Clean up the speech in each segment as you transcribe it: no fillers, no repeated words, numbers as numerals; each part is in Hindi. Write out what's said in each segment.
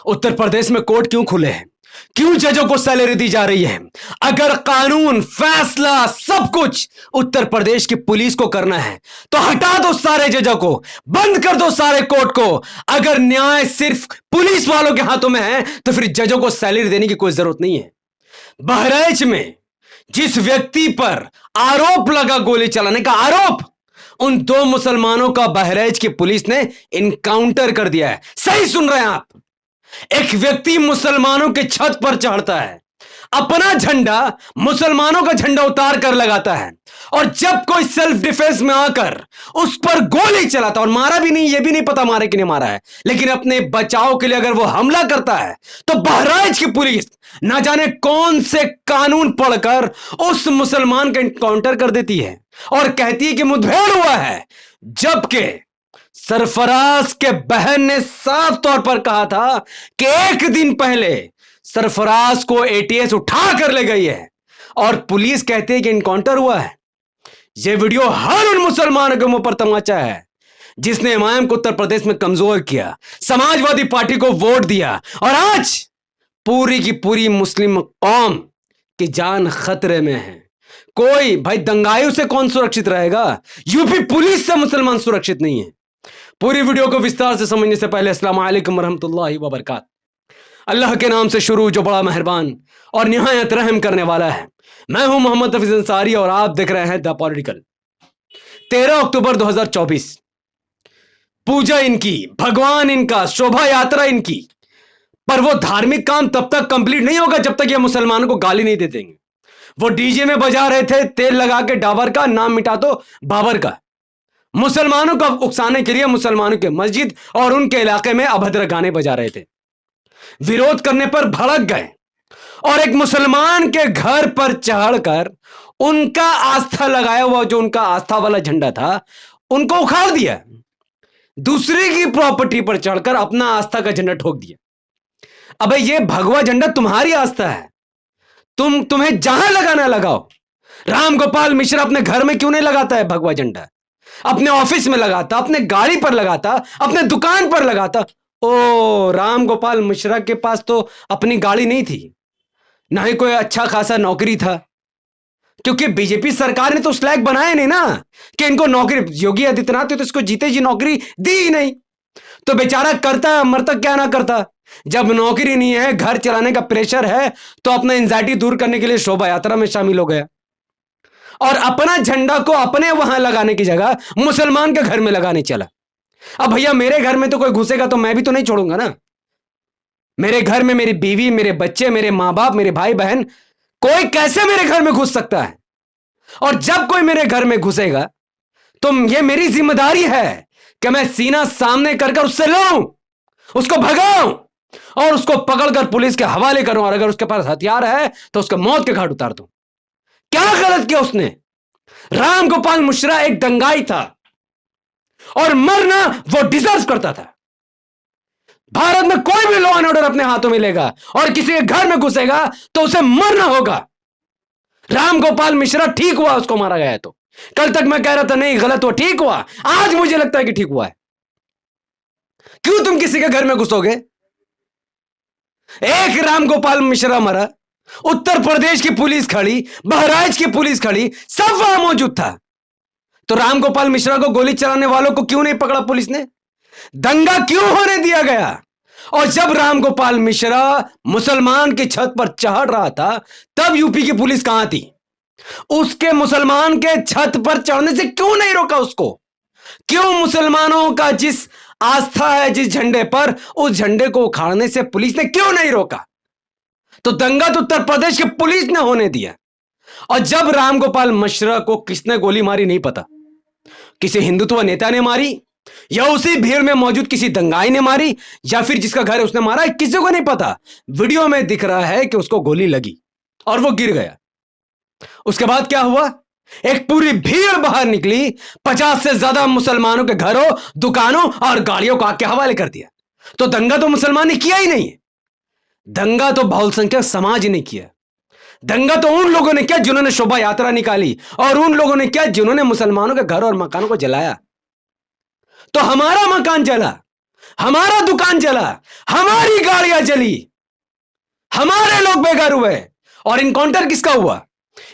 उत्तर प्रदेश में कोर्ट क्यों खुले हैं? क्यों जजों को सैलरी दी जा रही है? अगर कानून, फैसला, सब कुछ उत्तर प्रदेश की पुलिस को करना है तो हटा दो सारे जजों को, बंद कर दो सारे कोर्ट को। अगर न्याय सिर्फ पुलिस वालों के हाथों में है तो फिर जजों को सैलरी देने की कोई जरूरत नहीं है। बहराइच में जिस व्यक्ति पर आरोप लगा गोली चलाने का आरोप, उन दो मुसलमानों का बहराइच की पुलिस ने इनकाउंटर कर दिया है। सही सुन रहे हैं आप। एक व्यक्ति मुसलमानों के छत पर चढ़ता है, अपना झंडा मुसलमानों का झंडा उतार कर लगाता है, और जब कोई सेल्फ डिफेंस में आकर उस पर गोली चलाता, और मारा भी नहीं, यह भी नहीं पता मारे कि नहीं मारा है, लेकिन अपने बचाव के लिए अगर वो हमला करता है तो बहराइच की पुलिस ना जाने कौन से कानून पढ़कर उस मुसलमान का एनकाउंटर कर देती है और कहती है कि मुठभेड़ हुआ है। जबकि सरफराज के बहन ने साफ तौर पर कहा था कि एक दिन पहले सरफराज को एटीएस उठा कर ले गई है, और पुलिस कहती है कि इनकाउंटर हुआ है। यह वीडियो हर उन मुसलमानों के मुंह पर तमाचा है जिसने इमाम को उत्तर प्रदेश में कमजोर किया, समाजवादी पार्टी को वोट दिया, और आज पूरी की पूरी मुस्लिम कौम की जान खतरे में है। कोई भाई दंगाइयों से कौन सुरक्षित रहेगा? यूपी पुलिस से मुसलमान सुरक्षित नहीं है। पूरी वीडियो को विस्तार से समझने से पहले अस्सलाम वालेकुम रहमतुल्लाहि व बरकातहू। अल्लाह के नाम से शुरू जो बड़ा मेहरबान और निहायत रहम करने वाला है। मैं हूं मोहम्मद हफीज अंसारी और आप देख रहे हैं द पॉलिटिकल। 13 अक्टूबर 2024 पूजा इनकी, भगवान इनका, शोभा यात्रा इनकी, पर वो धार्मिक काम तब तक कंप्लीट नहीं होगा जब तक ये मुसलमानों को गाली नहीं दे देंगे। वो डीजे में बजा रहे थे तेल लगा के डाबर का, नाम मिटा दो बाबर का, मुसलमानों को उकसाने के लिए मुसलमानों के मस्जिद और उनके इलाके में अभद्र गाने बजा रहे थे। विरोध करने पर भड़क गए और एक मुसलमान के घर पर चढ़कर उनका आस्था लगाया हुआ, जो उनका आस्था वाला झंडा था, उनको उखाड़ दिया। दूसरे की प्रॉपर्टी पर चढ़कर अपना आस्था का झंडा ठोक दिया। अबे ये भगवा झंडा तुम्हारी आस्था है, तुम्हें जहां लगाना लगाओ। राम गोपाल मिश्रा अपने घर में क्यों नहीं लगाता है भगवा झंडा? अपने ऑफिस में लगाता, अपने गाड़ी पर लगाता, अपने दुकान पर लगाता। ओ, राम गोपाल मिश्रा के पास तो अपनी गाड़ी नहीं थी, ना ही कोई अच्छा खासा नौकरी था, क्योंकि बीजेपी सरकार ने तो स्लैग बनाया नहीं ना कि इनको नौकरी। योगी आदित्यनाथ तो इसको जीते जी नौकरी दी ही नहीं, तो बेचारा करता मरता क्या ना करता। जब नौकरी नहीं है, घर चलाने का प्रेशर है, तो अपना एंजाइटी दूर करने के लिए शोभा यात्रा में शामिल हो गया और अपना झंडा को अपने वहां लगाने की जगह मुसलमान के घर में लगाने चला। अब भैया मेरे घर में तो कोई घुसेगा तो मैं भी तो नहीं छोड़ूंगा ना। मेरे घर में मेरी बीवी, मेरे बच्चे, मेरे मां बाप, मेरे भाई बहन, कोई कैसे मेरे घर में घुस सकता है? और जब कोई मेरे घर में घुसेगा तो यह मेरी जिम्मेदारी है कि मैं सीना सामने कर उससे लड़ूं, उसको भगाऊं और उसको पकड़कर पुलिस के हवाले करूं, और अगर उसके पास हथियार है तो उसको मौत के घाट उतार दूं। क्या गलत किया उसने? राम गोपाल मिश्रा एक दंगाई था और मरना वो डिजर्व करता था। भारत में कोई भी लॉ एंड ऑर्डर अपने हाथों में लेगा और किसी के घर में घुसेगा तो उसे मरना होगा। राम गोपाल मिश्रा ठीक हुआ उसको मारा गया है तो। कल तक मैं कह रहा था नहीं गलत हुआ, ठीक हुआ। आज मुझे लगता है कि ठीक हुआ है। क्यों तुम किसी के घर में घुसोगे? एक राम गोपाल मिश्रा मरा, उत्तर प्रदेश की पुलिस खड़ी, बहराइच की पुलिस खड़ी, सब वहां मौजूद था, तो राम गोपाल मिश्रा को गोली चलाने वालों को क्यों नहीं पकड़ा पुलिस ने? दंगा क्यों होने दिया गया? और जब राम गोपाल मिश्रा मुसलमान की छत पर चढ़ रहा था तब यूपी की पुलिस कहां थी? उसके मुसलमान के छत पर चढ़ने से क्यों नहीं रोका उसको? क्यों मुसलमानों का जिस आस्था है जिस झंडे पर, उस झंडे को उखाड़ने से पुलिस ने क्यों नहीं रोका? तो दंगा तो उत्तर प्रदेश की पुलिस ने होने दिया। और जब राम गोपाल मिश्रा को किसने गोली मारी नहीं पता, किसी हिंदुत्व नेता ने मारी या उसी भीड़ में मौजूद किसी दंगाई ने मारी या फिर जिसका घर है उसने मारा, किसी को नहीं पता। वीडियो में दिख रहा है कि उसको गोली लगी और वो गिर गया। उसके बाद क्या हुआ? एक पूरी भीड़ बाहर निकली, 50 से ज्यादा मुसलमानों के घरों, दुकानों और गाड़ियों को आग के हवाले कर दिया। तो दंगा तो मुसलमान ने किया ही नहीं है, दंगा तो बहुसंख्यक समाज ने किया। दंगा तो उन लोगों ने किया जिन्होंने शोभा यात्रा निकाली, और उन लोगों ने किया जिन्होंने मुसलमानों के घर और मकानों को जलाया। तो हमारा मकान जला, हमारा दुकान जला, हमारी गाड़ियां जली, हमारे लोग बेघर हुए। और इनकाउंटर किसका हुआ?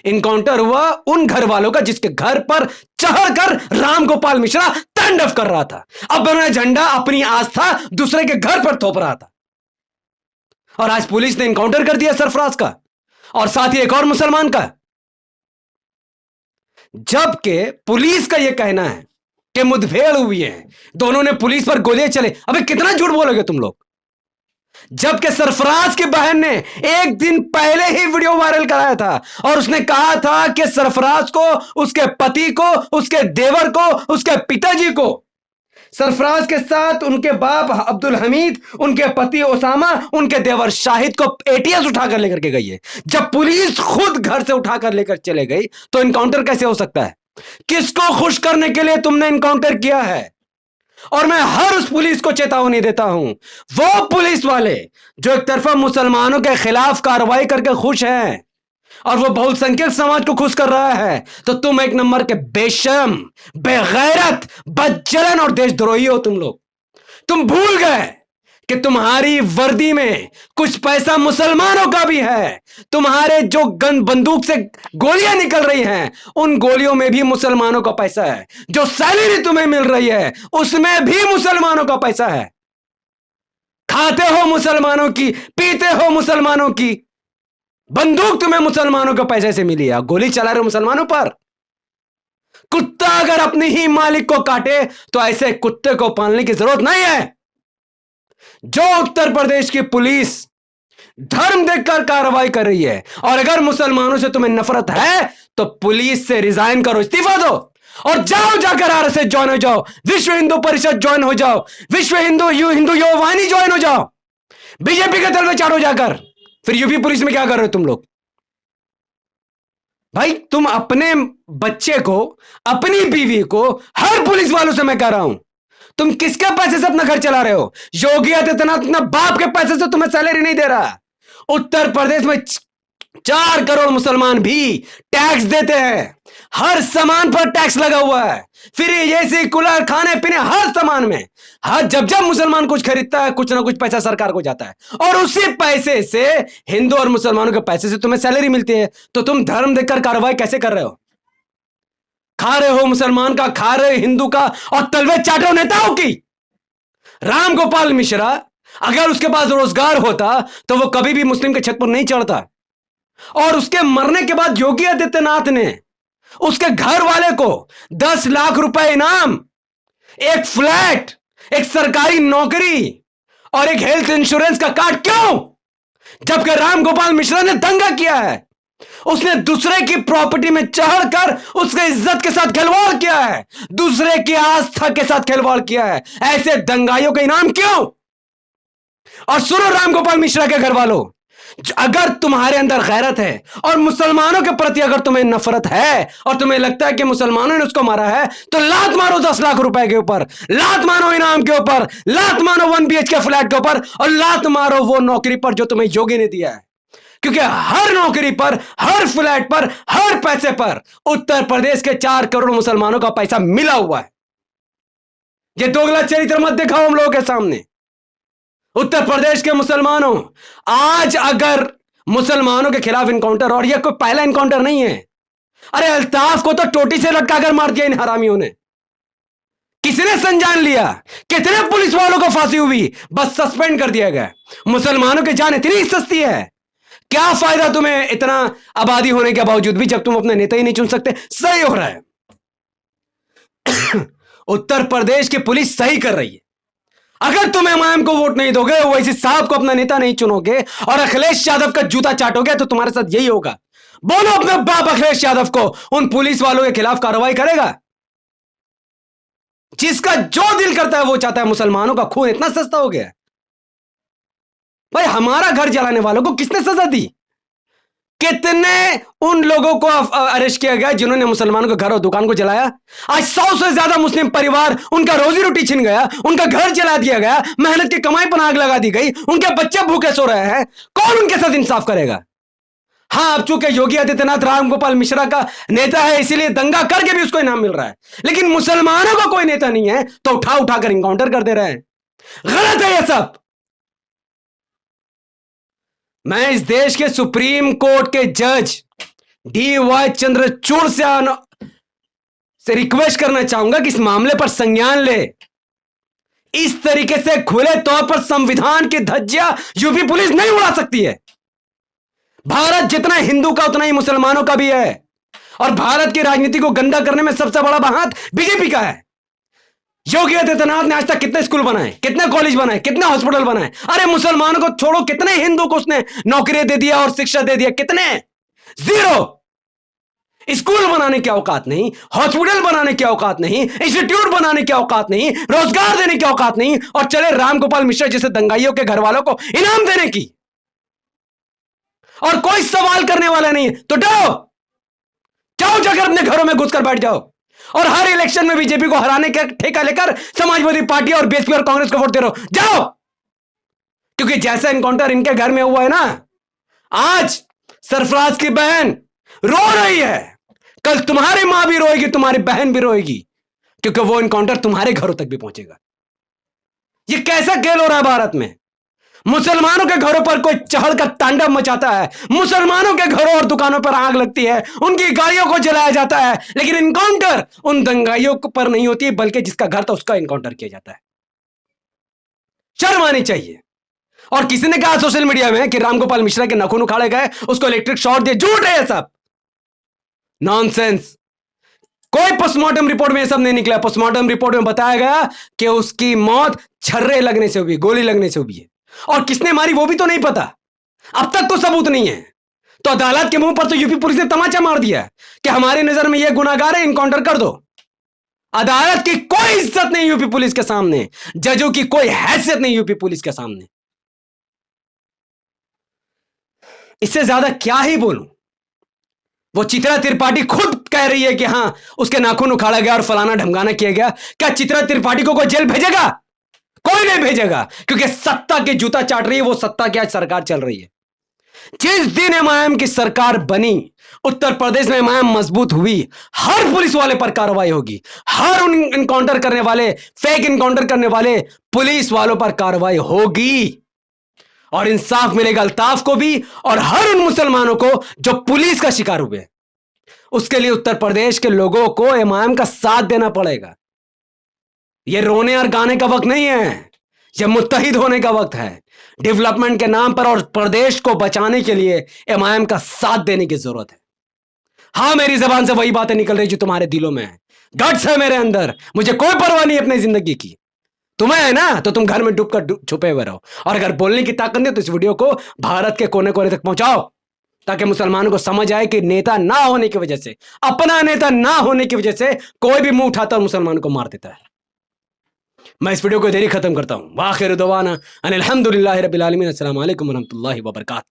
इनकाउंटर हुआ उन घर वालों का जिसके घर पर चढ़कर रामगोपाल मिश्रा तांडव कर रहा था, अपना झंडा, अपनी आस्था दूसरे के घर पर थोप रहा था। और आज पुलिस ने इनकाउंटर कर दिया सरफराज का, और साथ ही एक और मुसलमान का। जबकि पुलिस का यह कहना है कि मुठभेड़ हुई है, दोनों ने पुलिस पर गोलियां चले। अबे कितना झूठ बोलोगे तुम लोग? जबकि सरफराज की बहन ने एक दिन पहले ही वीडियो वायरल कराया था और उसने कहा था कि सरफराज को, उसके पति को, उसके देवर को, उसके पिताजी को, सरफराज के साथ उनके बाप अब्दुल हमीद, उनके पति ओसामा, उनके देवर शाहिद को एटीएस उठाकर लेकर के गई है। जब पुलिस खुद घर से उठाकर लेकर चले गई तो इनकाउंटर कैसे हो सकता है? किसको खुश करने के लिए तुमने इनकाउंटर किया है? और मैं हर उस पुलिस को चेतावनी देता हूं, वो पुलिस वाले जो एक तरफा मुसलमानों के खिलाफ कार्रवाई करके खुश हैं और वो बहुसंख्यक समाज को खुश कर रहा है, तो तुम एक नंबर के बेशर्म, बेगैरत, बदचलन और देशद्रोही हो तुम लोग। तुम भूल गए कि तुम्हारी वर्दी में कुछ पैसा मुसलमानों का भी है। तुम्हारे जो गन बंदूक से गोलियां निकल रही हैं, उन गोलियों में भी मुसलमानों का पैसा है। जो सैलरी तुम्हें मिल रही है उसमें भी मुसलमानों का पैसा है। खाते हो मुसलमानों की, पीते हो मुसलमानों की, बंदूक तुम्हें मुसलमानों के पैसे से मिली है, गोली चला रहे हो मुसलमानों पर। कुत्ता अगर अपने ही मालिक को काटे तो ऐसे कुत्ते को पालने की जरूरत नहीं है। जो उत्तर प्रदेश की पुलिस धर्म देखकर कार्रवाई कर रही है, और अगर मुसलमानों से तुम्हें नफरत है तो पुलिस से रिजाइन करो, इस्तीफा दो और जाओ, जाकर आरएसएस ज्वाइन हो जाओ, विश्व हिंदू परिषद ज्वाइन हो जाओ, विश्व हिंदू हिंदू युवा वाहिनी ज्वाइन हो जाओ, बीजेपी के दल में चारो जाकर। फिर यूपी पुलिस में क्या कर रहे हो तुम लोग? भाई तुम अपने बच्चे को, अपनी बीवी को, हर पुलिस वालों से मैं कह रहा हूं, तुम किसके पैसे से अपना घर चला रहे हो? योगी आदित्यनाथ अपना बाप के पैसे से तुम्हें सैलरी नहीं दे रहा। उत्तर प्रदेश में 4 करोड़ मुसलमान भी टैक्स देते हैं, हर सामान पर टैक्स लगा हुआ है, फिर एसी, कूलर, खाने पीने, हर सामान में। हर जब जब मुसलमान कुछ खरीदता है कुछ ना कुछ पैसा सरकार को जाता है, और उसी पैसे से, हिंदू और मुसलमानों के पैसे से तुम्हें सैलरी मिलती है। तो तुम धर्म देखकर कार्रवाई कैसे कर रहे हो? खा रहे हो मुसलमान का, खा रहे हो हिंदू का, और तलवे चाटो नेताओं की। रामगोपाल मिश्रा अगर उसके पास रोजगार होता तो वो कभी भी मुस्लिम के छत पर नहीं चढ़ता। और उसके मरने के बाद योगी आदित्यनाथ ने उसके घर वाले को 10 लाख रुपए इनाम, एक फ्लैट, एक सरकारी नौकरी और एक हेल्थ इंश्योरेंस का कार्ड क्यों? जबकि रामगोपाल मिश्रा ने दंगा किया है, उसने दूसरे की प्रॉपर्टी में चढ़कर उसके इज्जत के साथ खिलवाड़ किया है, दूसरे की आस्था के साथ खिलवाड़ किया है। ऐसे दंगाइयों का इनाम क्यों? और सुनो रामगोपाल मिश्रा के घर वालों, अगर तुम्हारे अंदर गैरत है और मुसलमानों के प्रति अगर तुम्हें नफरत है और तुम्हें लगता है कि मुसलमानों ने उसको मारा है, तो लात मारो 10 लाख रुपए के ऊपर, लात मारो इनाम के ऊपर, लात मारो 1 BHK फ्लैट के ऊपर, और लात मारो वो नौकरी पर जो तुम्हें योगी ने दिया है। क्योंकि हर नौकरी पर, हर फ्लैट पर, हर पैसे पर उत्तर प्रदेश के 4 करोड़ मुसलमानों का पैसा मिला हुआ है। ये दोगला चरित्र मत दिखाओ हम लोगों के सामने। उत्तर प्रदेश के मुसलमानों, आज अगर मुसलमानों के खिलाफ इनकाउंटर, और यह कोई पहला इनकाउंटर नहीं है, अरे अल्ताफ को तो टोटी से लटकाकर मार दिया इन हरामियों ने। किसने संज्ञान लिया? कितने पुलिस वालों को फांसी हुई? बस सस्पेंड कर दिया गया। मुसलमानों की जान इतनी सस्ती है, क्या फायदा तुम्हें इतना आबादी होने के बावजूद भी जब तुम अपने नेता ही नहीं चुन सकते? सही हो रहा है। उत्तर प्रदेश की पुलिस सही कर रही है। अगर तुम एमआईएम को वोट नहीं दोगे, ओवैसी साहब को अपना नेता नहीं चुनोगे और अखिलेश यादव का जूता चाटोगे, तो तुम्हारे साथ यही होगा। बोलो अपने बाप अखिलेश यादव को उन पुलिस वालों के खिलाफ कार्रवाई करेगा। जिसका जो दिल करता है वो चाहता है। मुसलमानों का खून इतना सस्ता हो गया भाई। हमारा घर जलाने वालों को किसने सजा दी? कितने उन लोगों को अरेस्ट किया गया जिन्होंने मुसलमानों के घर और दुकान को जलाया? आज 100 से ज्यादा मुस्लिम परिवार, उनका रोजी रोटी छिन गया, उनका घर जला दिया गया, मेहनत की कमाई पर आग लगा दी गई, उनके बच्चे भूखे सो रहे हैं। कौन उनके साथ इंसाफ करेगा? हाँ, अब चूंकि योगी आदित्यनाथ रामगोपाल मिश्रा का नेता है इसीलिए दंगा करके भी उसको इनाम मिल रहा है, लेकिन मुसलमानों का कोई नेता नहीं है तो उठा उठाकर इनकाउंटर कर दे रहे हैं। गलत है ये सब। मैं इस देश के सुप्रीम कोर्ट के जज DY चंद्रचूड़ से रिक्वेस्ट करना चाहूंगा कि इस मामले पर संज्ञान ले। इस तरीके से खुले तौर पर संविधान की धज्जियां यूपी पुलिस नहीं उड़ा सकती है। भारत जितना हिंदू का उतना ही मुसलमानों का भी है, और भारत की राजनीति को गंदा करने में सबसे बड़ा हाथ बीजेपी का है। योगी आदित्यनाथ ने आज तक कितने स्कूल बनाए, कितने कॉलेज बनाए, कितने हॉस्पिटल बनाए? अरे मुसलमानों को छोड़ो, कितने हिंदू को उसने नौकरी दे दिया और शिक्षा दे दिया? कितने? जीरो। स्कूल बनाने की औकात नहीं, हॉस्पिटल बनाने की औकात नहीं, इंस्टीट्यूट बनाने की औकात नहीं, रोजगार देने की औकात नहीं, और चले रामगोपाल मिश्रा जैसे दंगाइयों के घर वालों को इनाम देने की। और कोई सवाल करने वाला नहीं है तो जाओ जाकर अपने घरों में घुसकर बैठ जाओ, और हर इलेक्शन में बीजेपी को हराने का ठेका लेकर समाजवादी पार्टी और बीएसपी और कांग्रेस को वोट दे रहे हो। जाओ, क्योंकि जैसा एनकाउंटर इनके घर में हुआ है ना, आज सरफराज की बहन रो रही है, कल तुम्हारी मां भी रोएगी, तुम्हारी बहन भी रोएगी, क्योंकि वो एनकाउंटर तुम्हारे घरों तक भी पहुंचेगा। ये कैसा खेल हो रहा है भारत में? मुसलमानों के घरों पर कोई चहल का तांडव मचाता है, मुसलमानों के घरों और दुकानों पर आग लगती है, उनकी गाड़ियों को जलाया जाता है, लेकिन इनकाउंटर उन दंगाइयों पर नहीं होती, बल्कि जिसका घर था उसका इनकाउंटर किया जाता है। शर्म आनी चाहिए। और किसी ने कहा सोशल मीडिया में कि रामगोपाल मिश्रा के नाखून उखाड़े गए, उसको इलेक्ट्रिक शॉक दिए। झूठ है ये सब, नॉनसेंस। कोई पोस्टमार्टम रिपोर्ट में ये सब नहीं निकला। पोस्टमार्टम रिपोर्ट में बताया गया कि उसकी मौत छर्रे लगने से हुई, गोली लगने से हुई है, और किसने मारी वो भी तो नहीं पता। अब तक तो सबूत नहीं है। तो अदालत के मुंह पर तो यूपी पुलिस ने तमाचा मार दिया कि हमारी नजर में ये गुनाहगार है, इनकाउंटर कर दो। अदालत की कोई इज्जत नहीं यूपी पुलिस के सामने, जजों की कोई हैसियत नहीं यूपी पुलिस के सामने। इससे ज्यादा क्या ही बोलूं। वो चित्रा त्रिपाठी खुद कह रही है कि हां उसके नाखून उखाड़ा गया और फलाना ढमकाना किया गया। क्या चित्रा त्रिपाठी को कोई जेल भेजेगा? कोई नहीं भेजेगा, क्योंकि सत्ता के जूता चाट रही है वो सत्ता की आज सरकार चल रही है। जिस दिन एमआईएम की सरकार बनी, उत्तर प्रदेश में एमआईएम मजबूत हुई, हर पुलिस वाले पर कार्रवाई होगी, हर उन इनकाउंटर करने वाले, फेक इनकाउंटर करने वाले पुलिस वालों पर कार्रवाई होगी, और इंसाफ मिलेगा अल्ताफ को भी और हर उन मुसलमानों को जो पुलिस का शिकार हुए। उसके लिए उत्तर प्रदेश के लोगों को एमआईएम का साथ देना पड़ेगा। यह रोने और गाने का वक्त नहीं है, यह मुत्तहिद होने का वक्त है। डेवलपमेंट के नाम पर और प्रदेश को बचाने के लिए एमआईएम का साथ देने की जरूरत है। हां, मेरी जबान से वही बातें निकल रही जो तुम्हारे दिलों में है। गट्स है मेरे अंदर, मुझे कोई परवाह नहीं अपनी जिंदगी की। तुम्हें है ना, तो तुम घर में डूबकर छुपे हुए रहो, और अगर बोलने की ताकत नहीं तो इस वीडियो को भारत के कोने कोने तक पहुंचाओ, ताकि मुसलमानों को समझ आए कि नेता ना होने की वजह से, अपना नेता ना होने की वजह से कोई भी मुंह उठाता और मुसलमानों को मार देता है। मैं इस वीडियो को देरी खत्म करता हूं। वाखिर दुआना अनिल हम्दुलिल्लाहि रब्बिल आलमीन। अस्सलाम वालेकुम व रहमतुल्लाहि व बरकातहू।